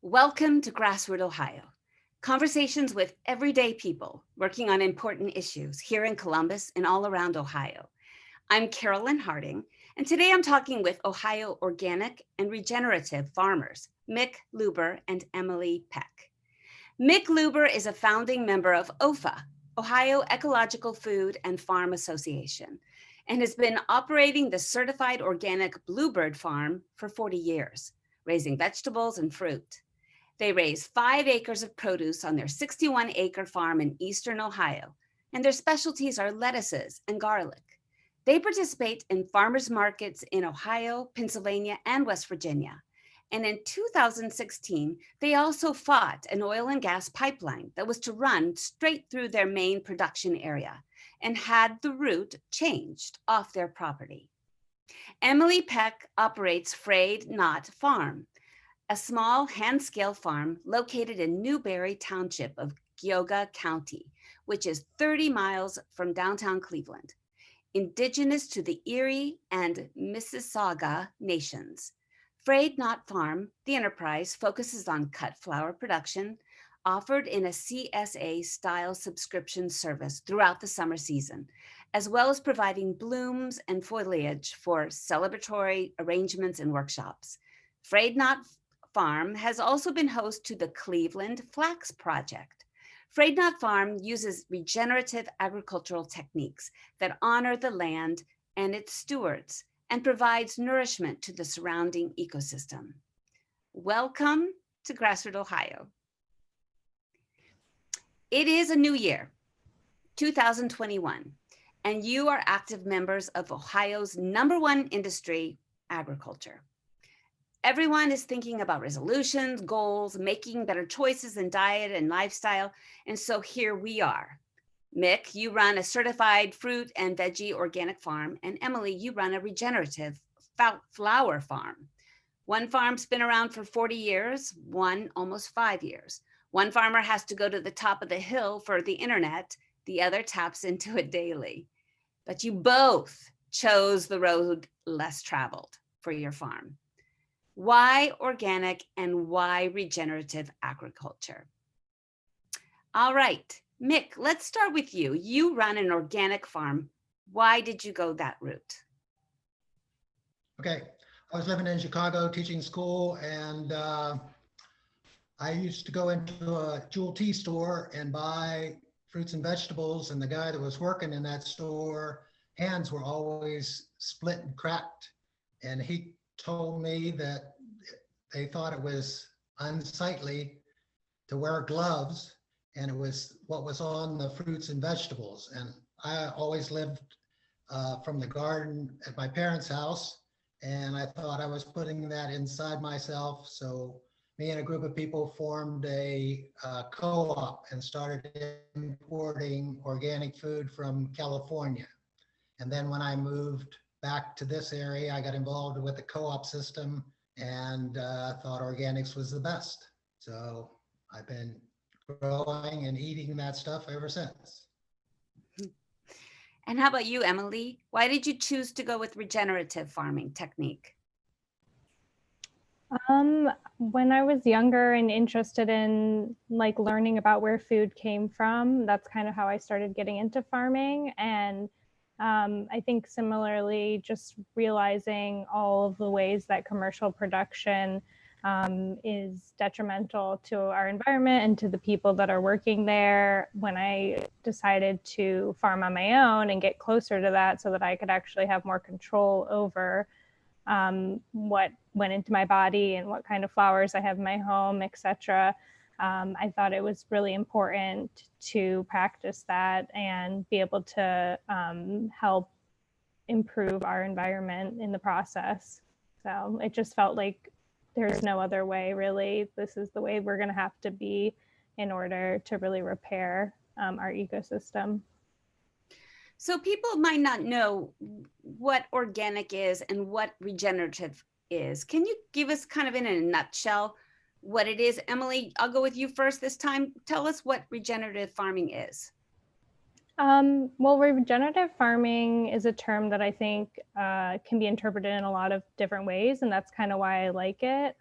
Welcome to GrassRoot, Ohio. Conversations with everyday people working on important issues here in Columbus and all around Ohio. I'm Carolyn Harding, and today I'm talking with Ohio organic and regenerative farmers, Mick Luber and Emily Peck. Mick Luber is a founding member of OEFFA, Ohio Ecological Food and Farm Association, and has been operating the certified organic Bluebird Farm for 40 years, raising vegetables and fruit. They raise 5 acres of produce on their 61-acre farm in eastern Ohio, and their specialties are lettuces and garlic. They participate in farmers markets in Ohio, Pennsylvania, and West Virginia. And in 2016, they also fought an oil and gas pipeline that was to run straight through their main production area and had the route changed off their property. Emily Peck operates Frayed Knot Farm, a small hand-scale farm located in Newbury Township of Geauga County, which is 30 miles from downtown Cleveland, Indigenous to the Erie and Mississugua nations. Frayed Knot Farm, the enterprise, focuses on cut flower production, offered in a CSA-style subscription service throughout the summer season, as well as providing blooms and foliage for celebratory arrangements and workshops. Frayed Knot Farm has also been host to the Cleveland Flax Project. Frayed Knot Farm uses regenerative agricultural techniques that honor the land and its stewards and provides nourishment to the surrounding ecosystem. Welcome to GrassRoot, Ohio. It is a new year, 2021, and you are active members of Ohio's #1 industry, agriculture. Everyone is thinking about resolutions, goals, making better choices in diet and lifestyle. And so here we are. Mick, you run a certified fruit and veggie organic farm. And Emily, you run a regenerative flower farm. One farm's been around for 40 years, one almost 5 years. One farmer has to go to the top of the hill for the internet. The other taps into it daily. But you both chose the road less traveled for your farm. Why organic and why regenerative agriculture? All right, Mick, let's start with you. You run an organic farm. Why did you go that route? Okay, I was living in Chicago teaching school, and I used to go into a jewel tea store and buy fruits and vegetables, and the guy that was working in that store, hands were always split and cracked, and he told me that they thought it was unsightly to wear gloves, and it was what was on the fruits and vegetables. And I always lived from the garden at my parents' house, and I thought I was putting that inside myself. So me and a group of people formed a co-op and started importing organic food from California. And then when I moved back to this area, I got involved with the co-op system and thought organics was the best. So I've been growing and eating that stuff ever since. And how about you, Emily? Why did you choose to go with regenerative farming technique? When I was younger and interested in learning about where food came from, that's kind of how I started getting into farming. And I think similarly, just realizing all of the ways that commercial production is detrimental to our environment and to the people that are working there. When I decided to farm on my own and get closer to that so that I could actually have more control over what went into my body and what kind of flowers I have in my home, etc. I thought it was really important to practice that and be able to help improve our environment in the process. So it just felt like there's no other way, really. This is the way we're going to have to be in order to really repair our ecosystem. So people might not know what organic is and what regenerative is. Can you give us kind of in a nutshell what it is? Emily, I'll go with you first this time. Tell us what regenerative farming is. Well, regenerative farming is a term that I think can be interpreted in a lot of different ways, and that's kind of why I like it.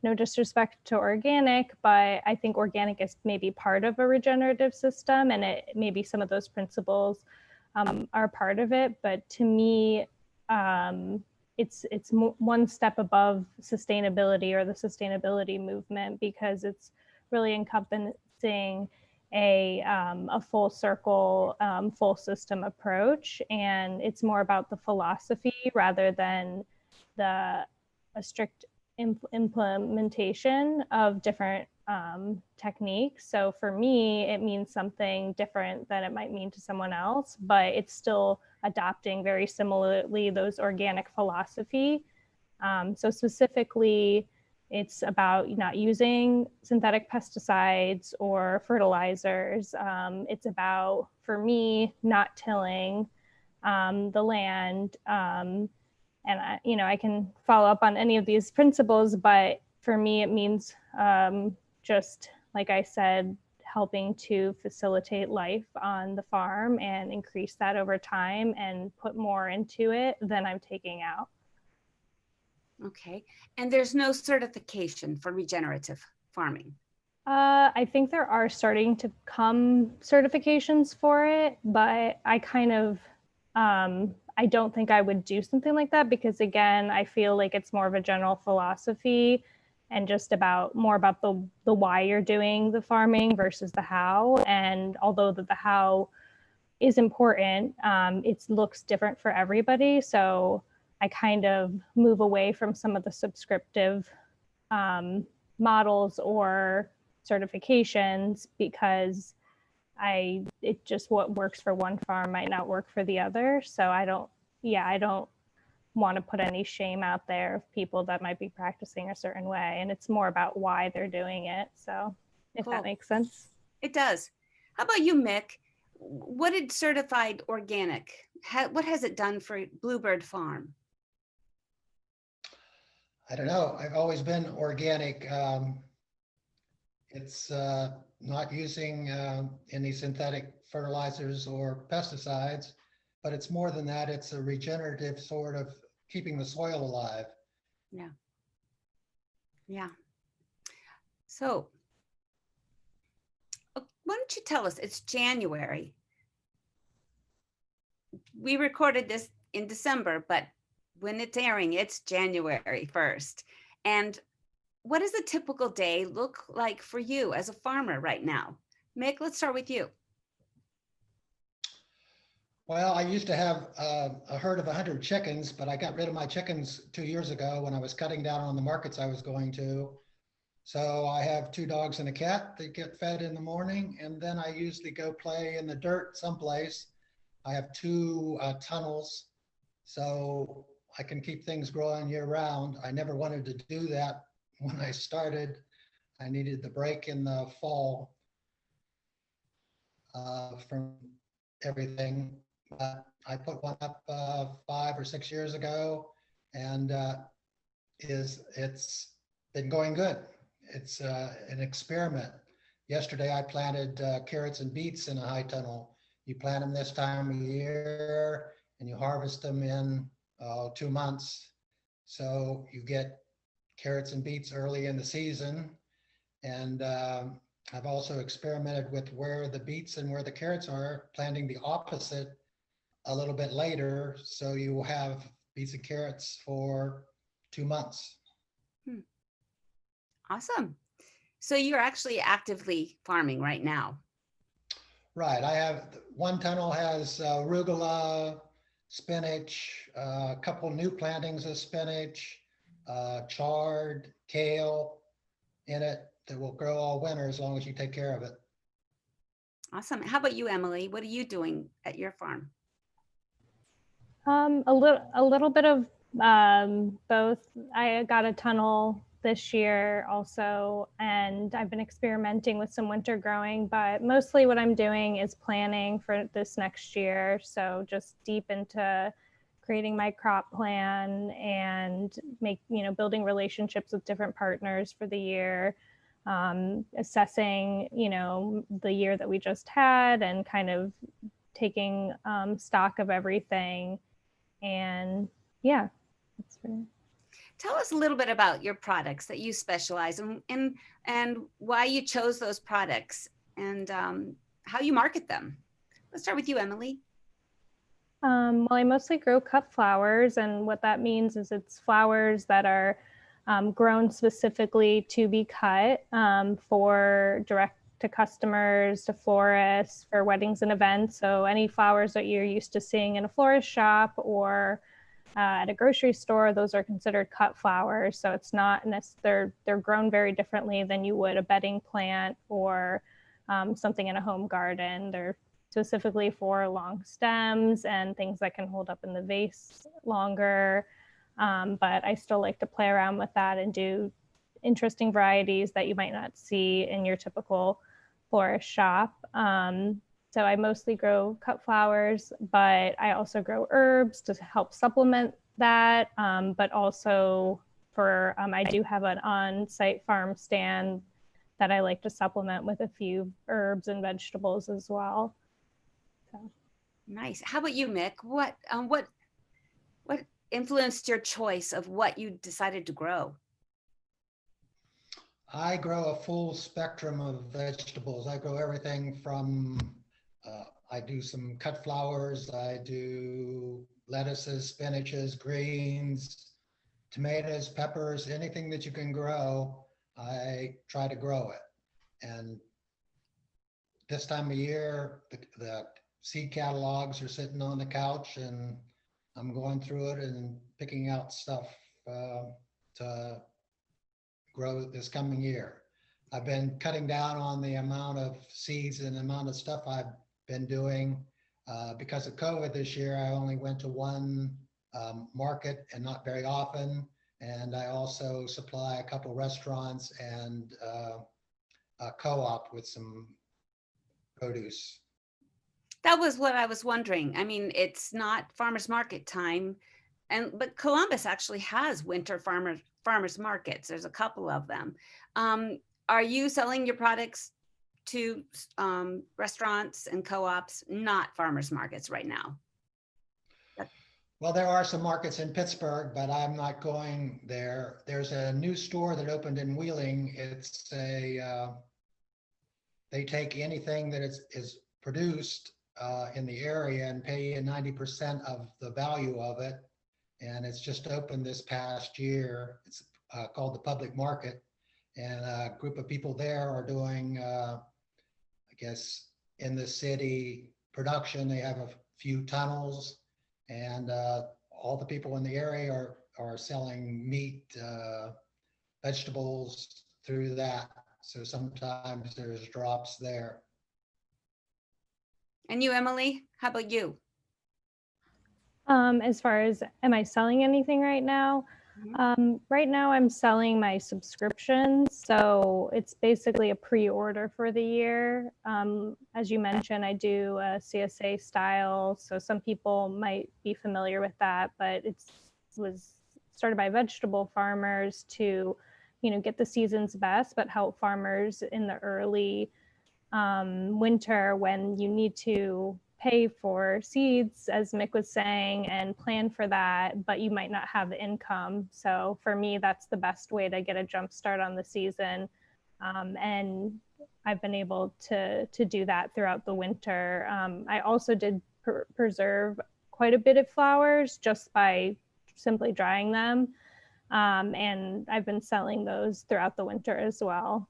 no disrespect to organic, but I think organic is maybe part of a regenerative system, and maybe some of those principles are part of it. But to me, it's one step above sustainability or the sustainability movement, because it's really encompassing a full circle, full system approach, and it's more about the philosophy rather than a strict implementation of different techniques. So for me, it means something different than it might mean to someone else, but it's still adopting very similarly those organic philosophy. So specifically, it's about not using synthetic pesticides or fertilizers. It's about, for me, not tilling the land. And I can follow up on any of these principles, but for me, it means just, like I said, helping to facilitate life on the farm and increase that over time and put more into it than I'm taking out. Okay. And there's no certification for regenerative farming? I think there are starting to come certifications for it, but I kind of, I don't think I would do something like that, because again, I feel like it's more of a general philosophy and just more about the why you're doing the farming versus the how. And although the how is important, it looks different for everybody. So I kind of move away from some of the subscriptive models or certifications, because it just what works for one farm might not work for the other. So I don't want to put any shame out there of people that might be practicing a certain way. And it's more about why they're doing it. So if Cool. that makes sense. It does. How about you, Mick? What did certified organic, what has it done for Bluebird Farm? I don't know. I've always been organic. It's not using any synthetic fertilizers or pesticides, but it's more than that. It's a regenerative sort of keeping the soil alive. Yeah. Yeah. So why don't you tell us, it's January. We recorded this in December, but when it's airing, it's January 1st. And what does a typical day look like for you as a farmer right now? Mick, let's start with you. Well, I used to have a herd of 100 chickens, but I got rid of my chickens 2 years ago when I was cutting down on the markets I was going to. So I have 2 dogs and a cat that get fed in the morning, and then I usually go play in the dirt someplace. I have 2 tunnels, so I can keep things growing year round. I never wanted to do that when I started. I needed the break in the fall from everything. But I put one up 5 or 6 years ago, and it's been going good. It's an experiment. Yesterday I planted carrots and beets in a high tunnel. You plant them this time of year and you harvest them in 2 months. So you get carrots and beets early in the season. And I've also experimented with where the beets and where the carrots are, planting the opposite a little bit later. So you will have beets and carrots for 2 months. Awesome. So you're actually actively farming right now. Right. I have one tunnel has arugula, spinach, a couple new plantings of spinach, chard, kale in it that will grow all winter as long as you take care of it. Awesome. How about you, Emily? What are you doing at your farm? A little bit of both. I got a tunnel this year also, and I've been experimenting with some winter growing, but mostly what I'm doing is planning for this next year. So just deep into creating my crop plan and building relationships with different partners for the year, assessing, the year that we just had and kind of taking stock of everything. And yeah, that's really... Tell us a little bit about your products that you specialize in, and why you chose those products, and how you market them. Let's start with you, Emily. Well, I mostly grow cut flowers, and what that means is it's flowers that are grown specifically to be cut for direct to customers, to florists, for weddings and events. So any flowers that you're used to seeing in a florist shop or at a grocery store, those are considered cut flowers. So it's not, they're grown very differently than you would a bedding plant or something in a home garden. They're specifically for long stems and things that can hold up in the vase longer. But I still like to play around with that and do interesting varieties that you might not see in your typical florist shop. So I mostly grow cut flowers, but I also grow herbs to help supplement that. But also for, I do have an on-site farm stand that I like to supplement with a few herbs and vegetables as well. So. Nice. How about you, Mick? What influenced your choice of what you decided to grow? I grow a full spectrum of vegetables. I grow everything from, I do some cut flowers, I do lettuces, spinaches, greens, tomatoes, peppers, anything that you can grow, I try to grow it. And this time of year, the seed catalogs are sitting on the couch, and I'm going through it and picking out stuff to grow this coming year. I've been cutting down on the amount of seeds and the amount of stuff I've been doing. Because of COVID this year, I only went to one market and not very often. And I also supply a couple restaurants and a co-op with some produce. That was what I was wondering. I mean, it's not farmers market time, but Columbus actually has winter farmers markets. There's a couple of them. Are you selling your products to restaurants and co-ops, not farmers markets right now? Well, there are some markets in Pittsburgh, but I'm not going there. There's a new store that opened in Wheeling. It's a, they take anything that is produced in the area and pay you 90% of the value of it. And it's just opened this past year. It's called the Public Market. And a group of people there are doing, I guess, in the city production. They have a few tunnels, and all the people in the area are selling meat, vegetables through that. So sometimes there's drops there. And you, Emily, how about you? As far as, am I selling anything right now? Right now I'm selling my subscriptions. So it's basically a pre-order for the year. As you mentioned, I do a CSA style. So some people might be familiar with that, but it was started by vegetable farmers to, get the season's best, but help farmers in the early winter when you need to pay for seeds, as Mick was saying, and plan for that, but you might not have the income. So for me, that's the best way to get a jump start on the season. And I've been able to do that throughout the winter. I also did preserve quite a bit of flowers just by simply drying them. And I've been selling those throughout the winter as well.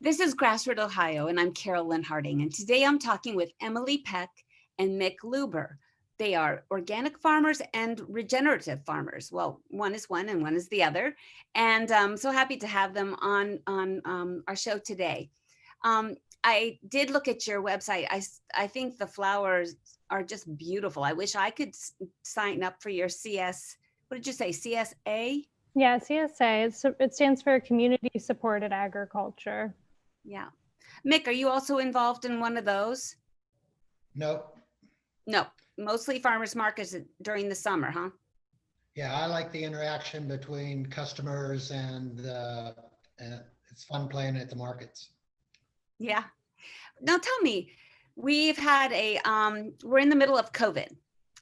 This is GrassRoot, Ohio, and I'm Carolyn Harding. And today I'm talking with Emily Peck and Mick Luber. They are organic farmers and regenerative farmers. Well, one is one and one is the other. And I'm so happy to have them on our show today. I did look at your website. I think the flowers are just beautiful. I wish I could sign up for your what did you say, CSA? Yeah, CSA. It stands for Community Supported Agriculture. Yeah. Mick, are you also involved in one of those? Nope. No, mostly farmers markets during the summer, huh? Yeah, I like the interaction between customers and it's fun playing at the markets. Yeah. Now tell me, we've had we're in the middle of COVID.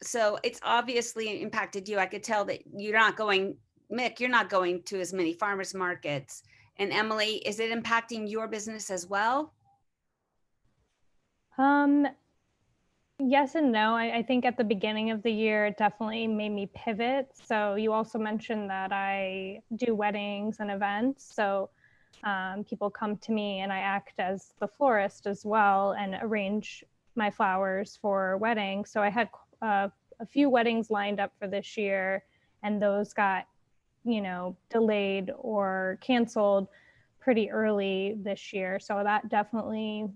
So it's obviously impacted you. I could tell that you're not going, Mick, you're not going to as many farmers markets. And Emily, is it impacting your business as well? Yes and no. I think at the beginning of the year, it definitely made me pivot. So you also mentioned that I do weddings and events. So people come to me and I act as the florist as well and arrange my flowers for weddings. So I had a few weddings lined up for this year, and those got, delayed or canceled pretty early this year. So that definitely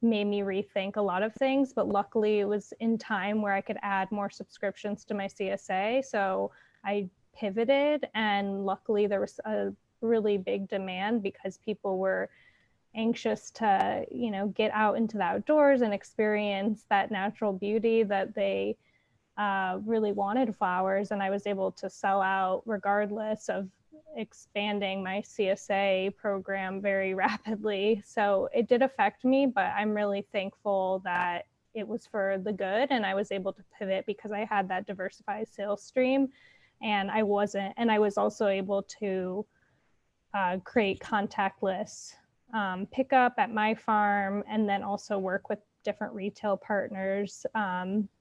made me rethink a lot of things, but luckily it was in time where I could add more subscriptions to my CSA. So I pivoted, and luckily there was a really big demand because people were anxious to, get out into the outdoors and experience that natural beauty that they really wanted flowers. And I was able to sell out regardless of expanding my CSA program very rapidly. So it did affect me, but I'm really thankful that it was for the good and I was able to pivot because I had that diversified sales stream, and I was also able to create contactless pickup at my farm, and then also work with different retail partners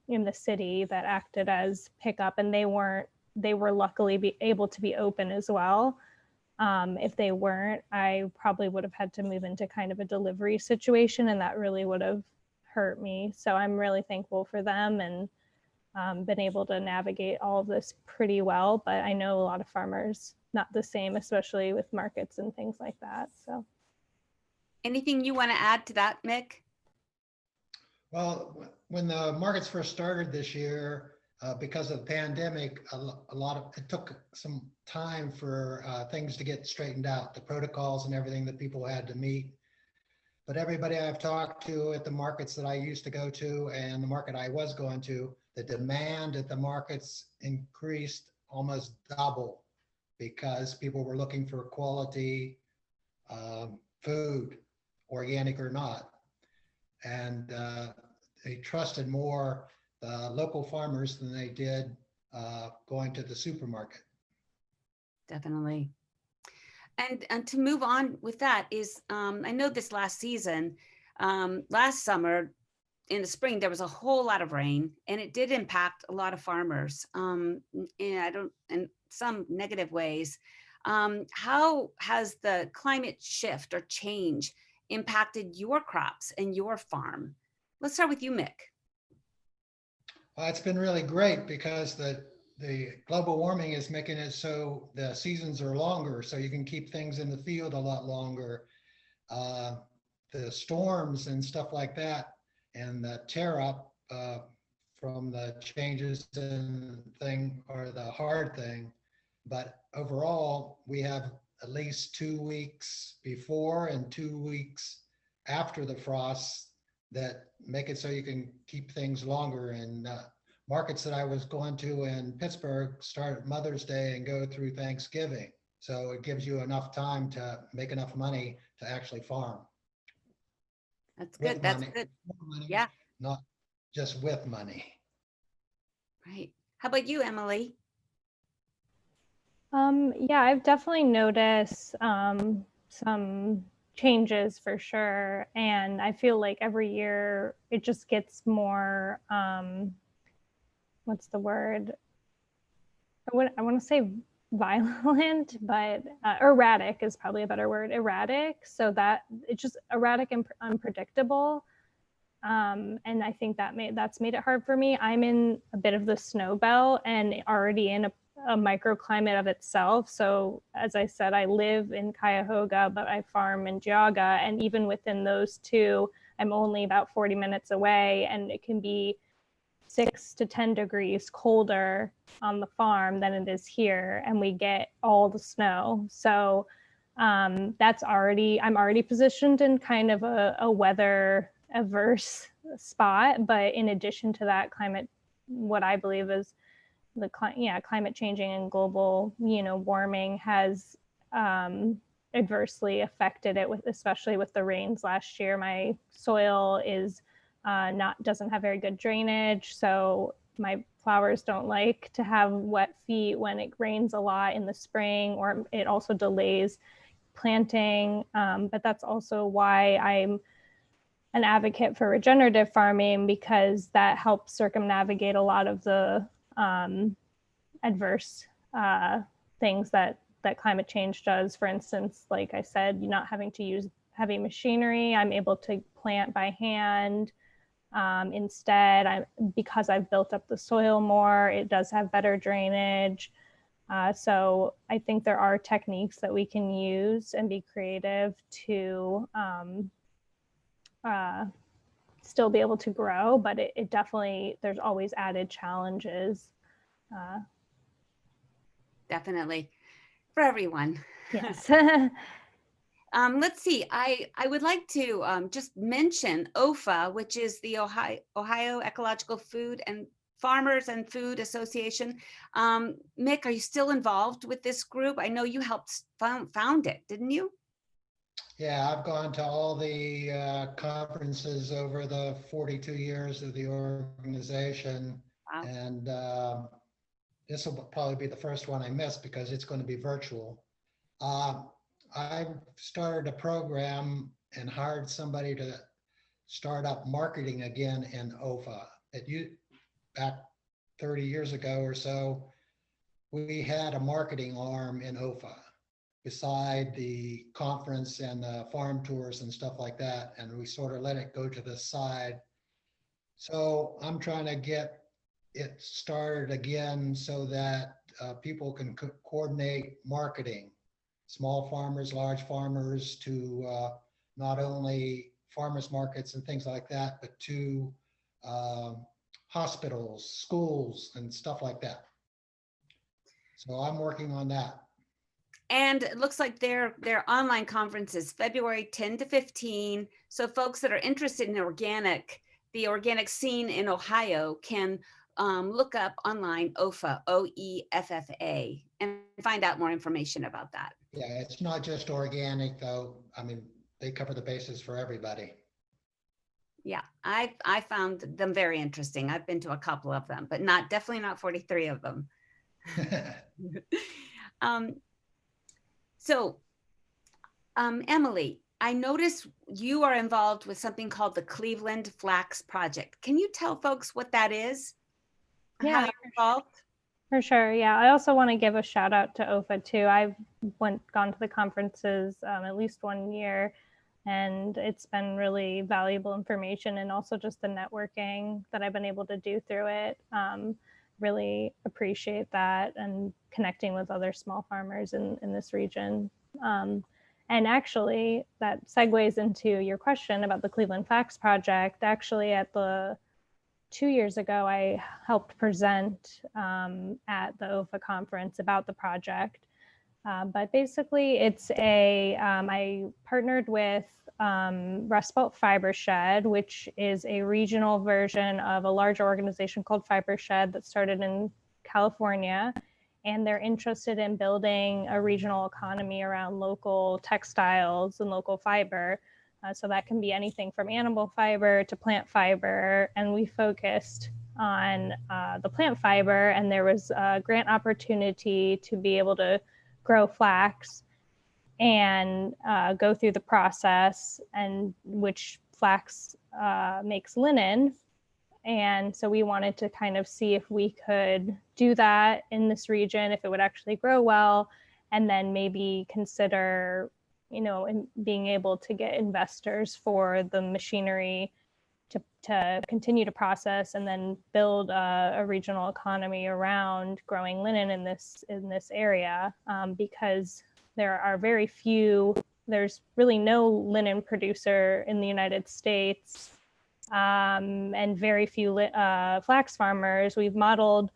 in the city that acted as pickup, and they were luckily able to be open as well. If they weren't, I probably would have had to move into kind of a delivery situation, and that really would have hurt me. So I'm really thankful for them, and been able to navigate all of this pretty well. But I know a lot of farmers not the same, especially with markets and things like that. So anything you want to add to that, Mick? Well, when the markets first started this year, because of the pandemic, it took some time for things to get straightened out, the protocols and everything that people had to meet. But everybody I've talked to at the markets that I used to go to and the market I was going to, the demand at the markets increased almost double because people were looking for quality food, organic or not. And they trusted more the local farmers than they did going to the supermarket. Definitely. And to move on with that is, I know this last season, last summer, in the spring, there was a whole lot of rain, and it did impact a lot of farmers in some negative ways. How has the climate shift or change impacted your crops and your farm? Let's start with you, Mick. Well, it's been really great because the global warming is making it so the seasons are longer, so you can keep things in the field a lot longer. The storms and stuff like that, and the tear up from the changes in thing are the hard thing. But overall, we have at least 2 weeks before and 2 weeks after the frosts that make it so you can keep things longer. And markets that I was going to in Pittsburgh start at Mother's Day and go through Thanksgiving. So it gives you enough time to make enough money to actually farm. That's good. That's good. Money, yeah. Not just with money. Right. How about you, Emily? Yeah, I've definitely noticed some changes for sure. And I feel like every year it just gets more, what's the word? I want to say violent, but erratic is probably a better word, erratic. So that it's just erratic and unpredictable. And I think that's made it hard for me. I'm in a bit of the snow belt and already in a microclimate of itself. So as I said, I live in Cuyahoga, but I farm in Geauga. And even within those two, I'm only about 40 minutes away, and it can be 6 to 10 degrees colder on the farm than it is here, and we get all the snow. So I'm already positioned in kind of a weather averse spot. But in addition to that, what I believe is climate changing and global, warming has adversely affected it, especially with the rains last year. My soil is doesn't have very good drainage. So my flowers don't like to have wet feet when it rains a lot in the spring, or it also delays planting. But that's also why I'm an advocate for regenerative farming, because that helps circumnavigate a lot of the adverse things that climate change does. For instance, like I said, not having to use heavy machinery, I'm able to plant by hand. Instead, because I've built up the soil more, it does have better drainage. So I think there are techniques that we can use and be creative to still be able to grow, but it definitely, there's always added challenges. Definitely, for everyone. Yes. Let's see, I would like to just mention OEFFA, which is the Ohio Ecological Food and Farmers and Food Association. Mick, are you still involved with this group? I know you helped found it, didn't you? Yeah, I've gone to all the conferences over the 42 years of the organization. Wow. And this will probably be the first one I missed because it's going to be virtual. I started a program and hired somebody to start up marketing again in OEFFA. Back 30 years ago or so, we had a marketing arm in OEFFA beside the conference and the farm tours and stuff like that. And we sort of let it go to the side. So I'm trying to get it started again so that people can coordinate marketing. Small farmers, large farmers, to not only farmers markets and things like that, but to hospitals, schools, and stuff like that. So I'm working on that. And it looks like their online conference is February 10 to 15. So folks that are interested in the organic scene in Ohio can look up online OEFFA, OEFFA, and find out more information about that. Yeah, it's not just organic though. I mean, they cover the bases for everybody. Yeah, I found them very interesting. I've been to a couple of them, but definitely not 43 of them. So, Emily, I noticed you are involved with something called the Cleveland Flax Project. Can you tell folks what that is? Yeah, how you're involved? For sure. Yeah, I also want to give a shout out to OEFFA too. I've gone to the conferences at least one year, and it's been really valuable information, and also just the networking that I've been able to do through it. Really appreciate that, and connecting with other small farmers in this region. And actually, that segues into your question about the Cleveland Flax Project. Actually, at the 2 years ago, I helped present at the OEFFA conference about the project. But basically, it's I partnered with Rust Belt Fiber Shed, which is a regional version of a larger organization called Fiber Shed that started in California. And they're interested in building a regional economy around local textiles and local fiber. So that can be anything from animal fiber to plant fiber. And we focused on the plant fiber, and there was a grant opportunity to be able to grow flax and go through the process, and which flax makes linen. And so we wanted to kind of see if we could do that in this region, if it would actually grow well, and then maybe consider, in being able to get investors for the machinery to continue to process and then build a regional economy around growing linen in this area, because there are there's really no linen producer in the United States, and very few flax farmers. We've modeled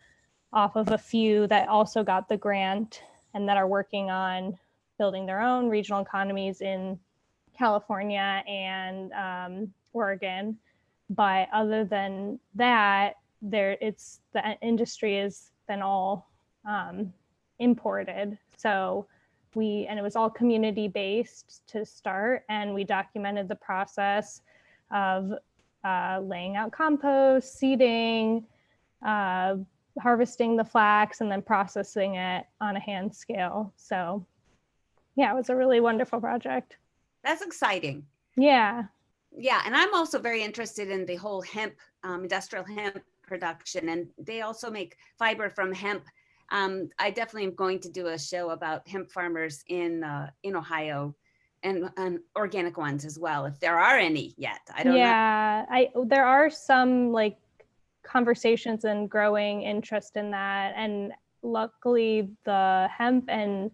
off of a few that also got the grant and that are working on building their own regional economies in California and Oregon. But other than that, the industry is then all imported. So it was all community based to start, and we documented the process of laying out compost, seeding, harvesting the flax, and then processing it on a hand scale. So yeah, it was a really wonderful project. That's exciting. Yeah. Yeah, and I'm also very interested in the whole hemp, industrial hemp production, and they also make fiber from hemp. I definitely am going to do a show about hemp farmers in Ohio, and organic ones as well, if there are any yet. I don't know. Yeah, there are some like conversations and growing interest in that, and luckily the hemp and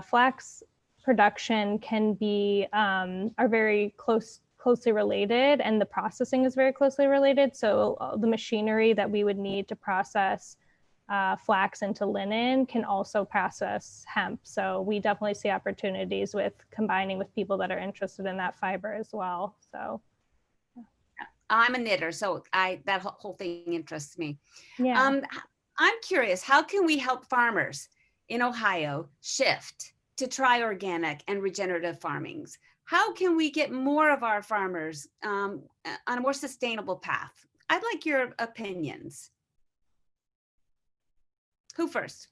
flax production can be are very closely related, and the processing is very closely related. So the machinery that we would need to process flax into linen can also process hemp. So we definitely see opportunities with combining with people that are interested in that fiber as well. So I'm a knitter, so that whole thing interests me. yeah. I'm curious, how can we help farmers in Ohio shift to try organic and regenerative farmings? How can we get more of our farmers on a more sustainable path? I'd like your opinions. Who first?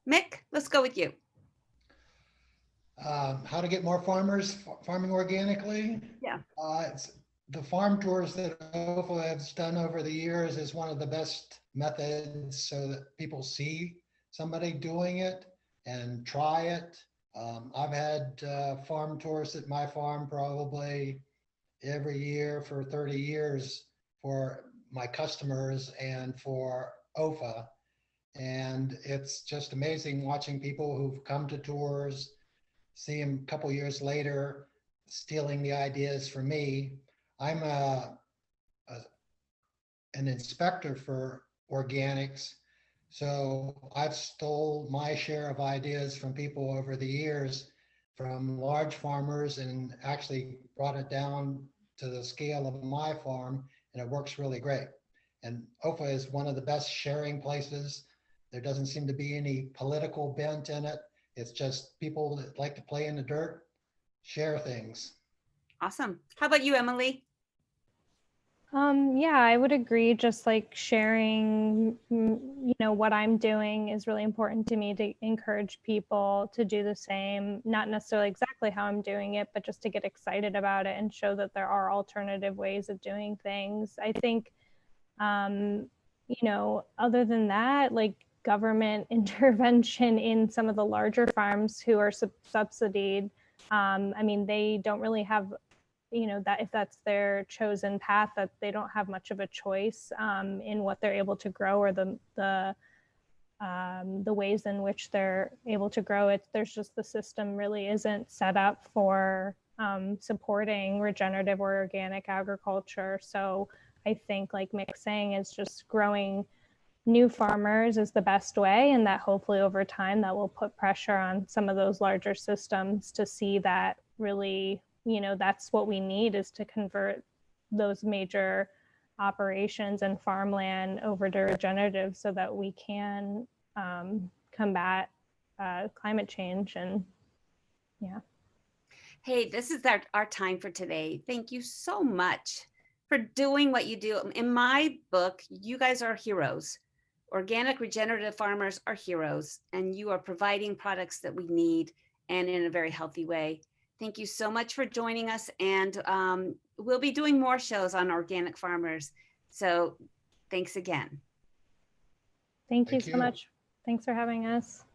Mick, let's go with you. How to get more farmers farming organically? Yeah. The farm tours that OEFFA has done over the years is one of the best methods so that people see somebody doing it and try it. I've had farm tours at my farm probably every year for 30 years for my customers and for OEFFA. And it's just amazing watching people who've come to tours, see them a couple years later, stealing the ideas from me. I'm an inspector for organics, so I've stole my share of ideas from people over the years, from large farmers, and actually brought it down to the scale of my farm, and it works really great. And OEFFA is one of the best sharing places. There doesn't seem to be any political bent in it. It's just people that like to play in the dirt, share things. Awesome. How about you, Emily? Yeah, I would agree. Just like sharing, what I'm doing is really important to me, to encourage people to do the same, not necessarily exactly how I'm doing it, but just to get excited about it and show that there are alternative ways of doing things. I think, other than that, like government intervention in some of the larger farms who are subsidied, they don't really have, that if that's their chosen path, that they don't have much of a choice in what they're able to grow, or the ways in which they're able to grow it. There's just, the system really isn't set up for supporting regenerative or organic agriculture. So I think, like Mick's saying, is just growing new farmers is the best way, and that hopefully over time that will put pressure on some of those larger systems to see that really, that's what we need, is to convert those major operations and farmland over to regenerative, so that we can combat climate change. And yeah. Hey, this is our time for today. Thank you so much for doing what you do. In my book, you guys are heroes. Organic regenerative farmers are heroes, and you are providing products that we need, and in a very healthy way. Thank you so much for joining us, and we'll be doing more shows on organic farmers. So thanks again. Thank you so much. Thanks for having us.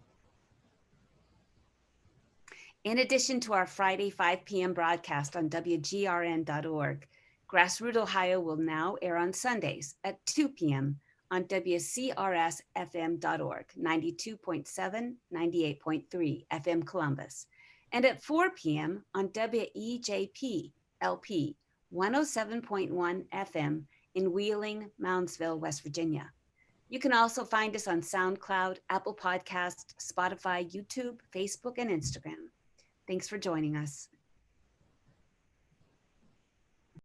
In addition to our Friday 5 p.m. broadcast on WGRN.org, GrassRoot Ohio will now air on Sundays at 2 p.m. on WCRSFM.org, 92.7, 98.3 FM Columbus, and at 4 p.m. on WEJP LP, 107.1 FM in Wheeling, Moundsville, West Virginia. You can also find us on SoundCloud, Apple Podcast, Spotify, YouTube, Facebook, and Instagram. Thanks for joining us.